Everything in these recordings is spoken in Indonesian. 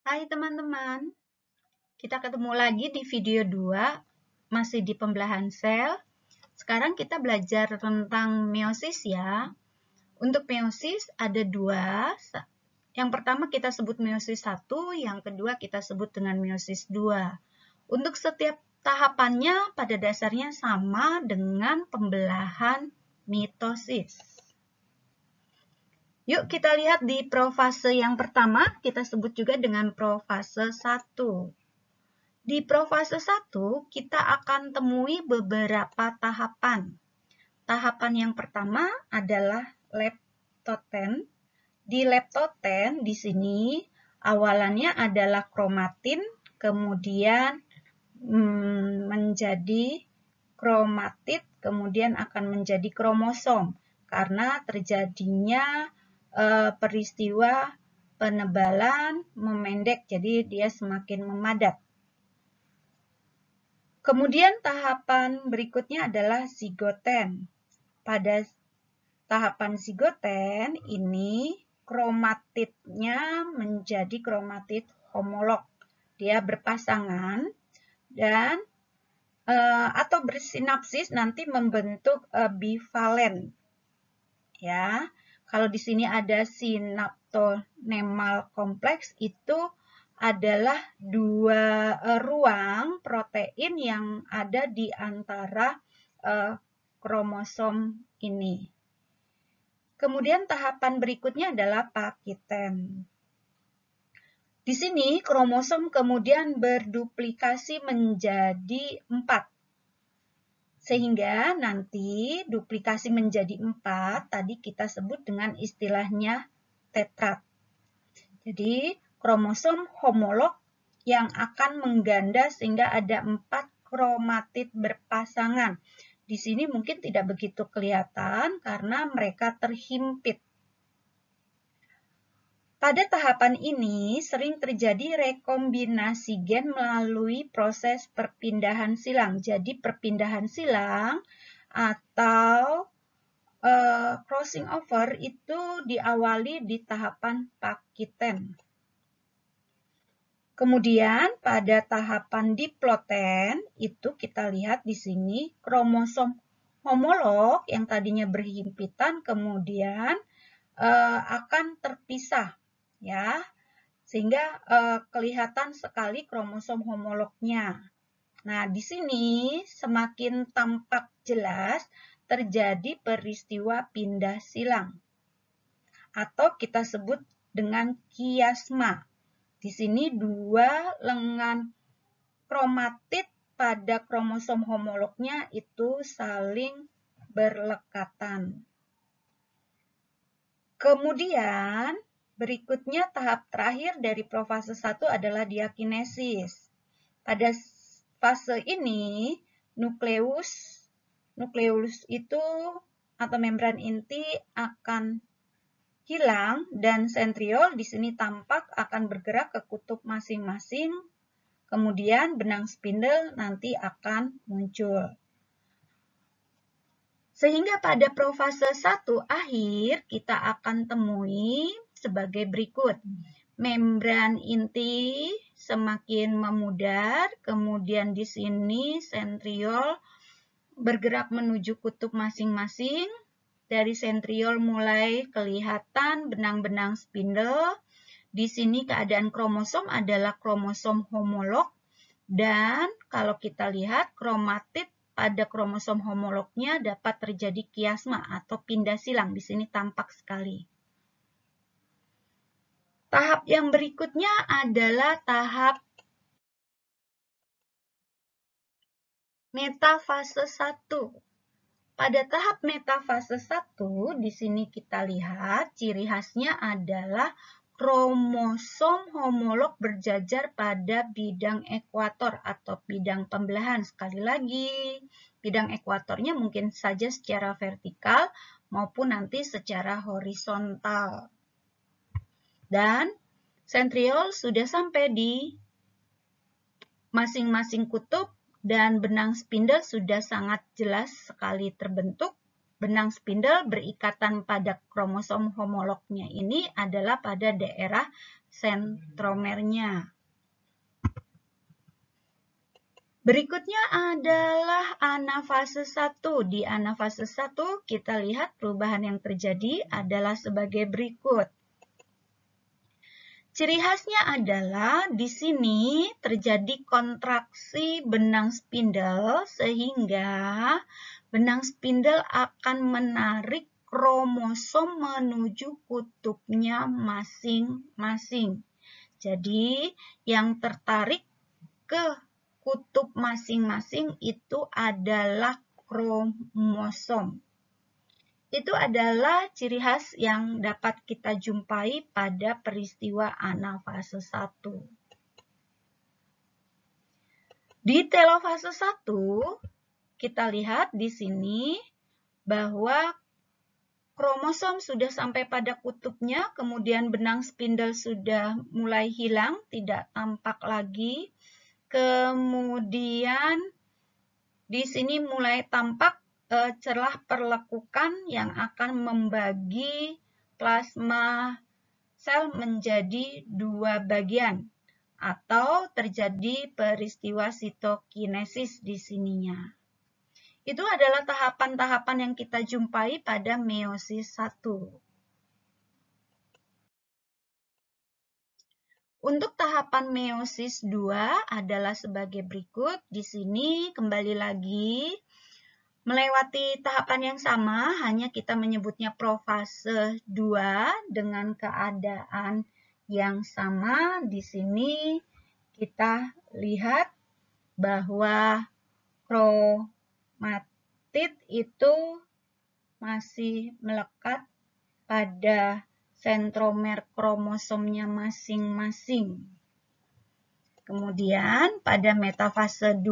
Hai teman-teman, kita ketemu lagi di video 2, masih di pembelahan sel. Sekarang kita belajar tentang meiosis ya. Untuk meiosis ada dua. Yang pertama kita sebut meiosis 1, yang kedua kita sebut dengan meiosis 2. Untuk setiap tahapannya pada dasarnya sama dengan pembelahan mitosis. Yuk kita lihat di profase yang pertama, kita sebut juga dengan profase 1. Di profase 1, kita akan temui beberapa tahapan. Tahapan yang pertama adalah leptoten. Di leptoten, di sini awalannya adalah kromatin, kemudian menjadi kromatid, kemudian akan menjadi kromosom. Karena terjadinya peristiwa penebalan memendek, jadi dia semakin memadat. Kemudian tahapan berikutnya adalah zigoten. Pada tahapan zigoten ini kromatidnya menjadi kromatid homolog. Dia berpasangan dan atau bersinapsis nanti membentuk bivalen. Ya, kalau di sini ada sinaptonemal kompleks itu adalah dua ruang protein yang ada di antara kromosom ini. Kemudian tahapan berikutnya adalah pakiten. Di sini kromosom kemudian berduplikasi menjadi 4. Sehingga nanti duplikasi menjadi 4, tadi kita sebut dengan istilahnya tetrad. Jadi kromosom homolog yang akan mengganda sehingga ada 4 kromatid berpasangan. Di sini mungkin tidak begitu kelihatan karena mereka terhimpit. Pada tahapan ini sering terjadi rekombinasi gen melalui proses perpindahan silang. Jadi perpindahan silang atau crossing over itu diawali di tahapan pakiten. Kemudian pada tahapan diploten itu kita lihat di sini kromosom homolog yang tadinya berhimpitan kemudian akan terpisah ya. Sehingga kelihatan sekali kromosom homolognya. Nah, di sini semakin tampak jelas terjadi peristiwa pindah silang atau kita sebut dengan kiasma. Di sini dua lengan kromatid pada kromosom homolognya itu saling berlekatan. Kemudian berikutnya tahap terakhir dari profase 1 adalah diakinesis. Pada fase ini nukleus itu atau membran inti akan hilang dan sentriol di sini tampak akan bergerak ke kutub masing-masing. Kemudian benang spindle nanti akan muncul. Sehingga pada profase 1 akhir kita akan temui sebagai berikut. Membran inti semakin memudar, kemudian di sini sentriol bergerak menuju kutub masing-masing. Dari sentriol mulai kelihatan benang-benang spindle. Di sini keadaan kromosom adalah kromosom homolog. Dan kalau kita lihat kromatid pada kromosom homolognya dapat terjadi kiasma atau pindah silang. Di sini tampak sekali. Tahap yang berikutnya adalah tahap metafase 1. Pada tahap metafase 1, di sini kita lihat ciri khasnya adalah kromosom homolog berjajar pada bidang ekuator atau bidang pembelahan. Sekali lagi, bidang ekuatornya mungkin saja secara vertikal maupun nanti secara horizontal. Dan sentriol sudah sampai di masing-masing kutub. Dan benang spindle sudah sangat jelas sekali terbentuk. Benang spindle berikatan pada kromosom homolognya ini adalah pada daerah sentromernya. Berikutnya adalah anafase 1. Di anafase 1 kita lihat perubahan yang terjadi adalah sebagai berikut. Ciri khasnya adalah di sini terjadi kontraksi benang spindle sehingga benang spindle akan menarik kromosom menuju kutubnya masing-masing. Jadi yang tertarik ke kutub masing-masing itu adalah kromosom. Itu adalah ciri khas yang dapat kita jumpai pada peristiwa anafase 1. Di telofase 1, kita lihat di sini bahwa kromosom sudah sampai pada kutubnya, kemudian benang spindle sudah mulai hilang, tidak tampak lagi. Kemudian di sini mulai tampak celah perlekukan yang akan membagi plasma sel menjadi 2 bagian atau terjadi peristiwa sitokinesis di sininya. Itu adalah tahapan-tahapan yang kita jumpai pada meiosis 1. Untuk tahapan meiosis 2 adalah sebagai berikut. Di sini kembali lagi melewati tahapan yang sama, hanya kita menyebutnya profase 2 dengan keadaan yang sama. Di sini kita lihat bahwa kromatid itu masih melekat pada sentromer kromosomnya masing-masing. Kemudian pada metafase 2,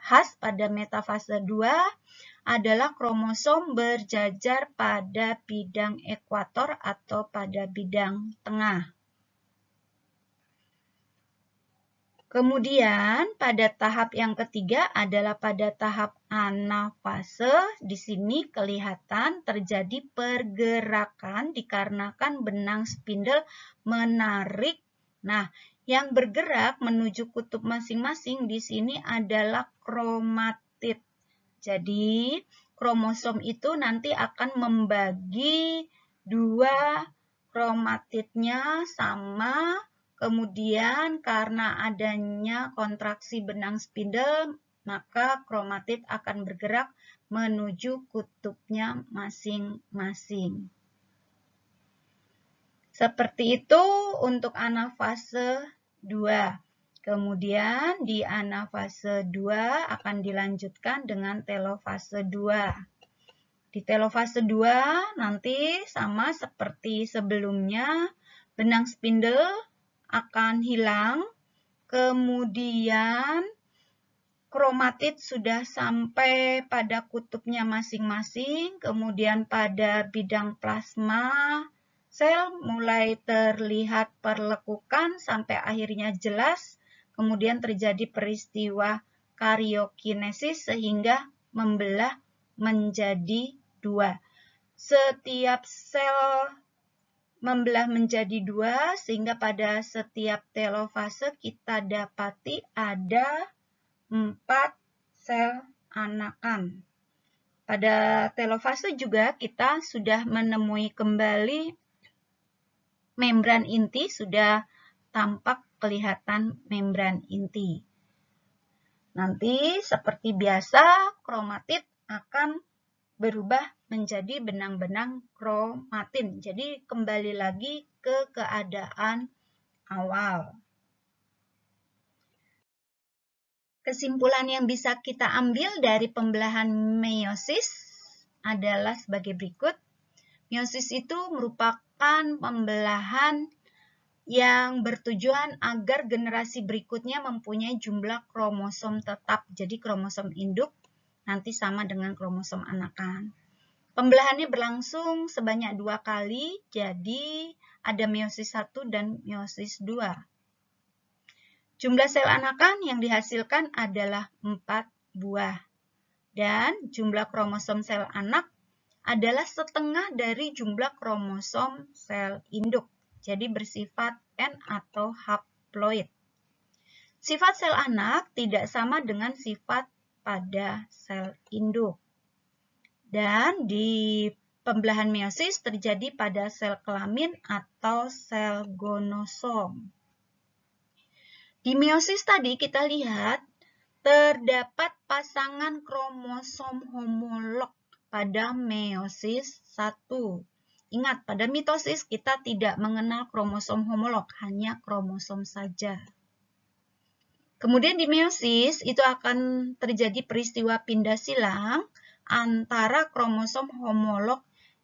khas pada metafase 2 adalah kromosom berjajar pada bidang ekuator atau pada bidang tengah. Kemudian pada tahap yang ketiga adalah pada tahap anafase. Di sini kelihatan terjadi pergerakan dikarenakan benang spindle menarik. Nah, yang bergerak menuju kutub masing-masing di sini adalah kromatid. Jadi, kromosom itu nanti akan membagi 2 kromatidnya sama. Kemudian karena adanya kontraksi benang spindle, maka kromatid akan bergerak menuju kutubnya masing-masing. Seperti itu untuk anafase 2. Kemudian di anafase 2 akan dilanjutkan dengan telofase 2. Di telofase 2 nanti sama seperti sebelumnya, benang spindle akan hilang, kemudian kromatid sudah sampai pada kutubnya masing-masing, kemudian pada bidang plasma, sel mulai terlihat perlekukan sampai akhirnya jelas, kemudian terjadi peristiwa karyokinesis sehingga membelah menjadi 2. Setiap sel membelah menjadi 2 sehingga pada setiap telofase kita dapati ada 4 sel anakan. Pada telofase juga kita sudah menemui kembali membran inti, sudah tampak kelihatan membran inti. Nanti seperti biasa kromatid akan berubah menjadi benang-benang kromatin. Jadi kembali lagi ke keadaan awal. Kesimpulan yang bisa kita ambil dari pembelahan meiosis adalah sebagai berikut. Meiosis itu merupakan pembelahan yang bertujuan agar generasi berikutnya mempunyai jumlah kromosom tetap. Jadi kromosom induk nanti sama dengan kromosom anakan. Pembelahannya berlangsung sebanyak 2 kali, jadi ada meiosis 1 dan meiosis 2. Jumlah sel anakan yang dihasilkan adalah 4 buah. Dan jumlah kromosom sel anak adalah setengah dari jumlah kromosom sel induk. Jadi bersifat ARN atau haploid. Sifat sel anak tidak sama dengan sifat pada sel induk. Dan di pembelahan meiosis terjadi pada sel kelamin atau sel gonosom. Di meiosis tadi kita lihat terdapat pasangan kromosom homolog pada meiosis 1. Ingat, pada mitosis kita tidak mengenal kromosom homolog, hanya kromosom saja. Kemudian di meiosis itu akan terjadi peristiwa pindah silang antara kromosom homolog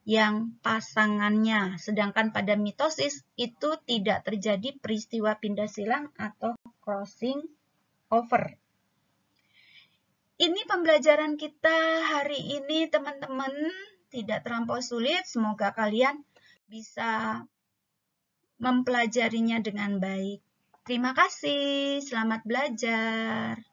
yang pasangannya. Sedangkan pada mitosis itu tidak terjadi peristiwa pindah silang atau crossing over. Ini pembelajaran kita hari ini teman-teman, tidak terlampau sulit. Semoga kalian bisa mempelajarinya dengan baik. Terima kasih, selamat belajar.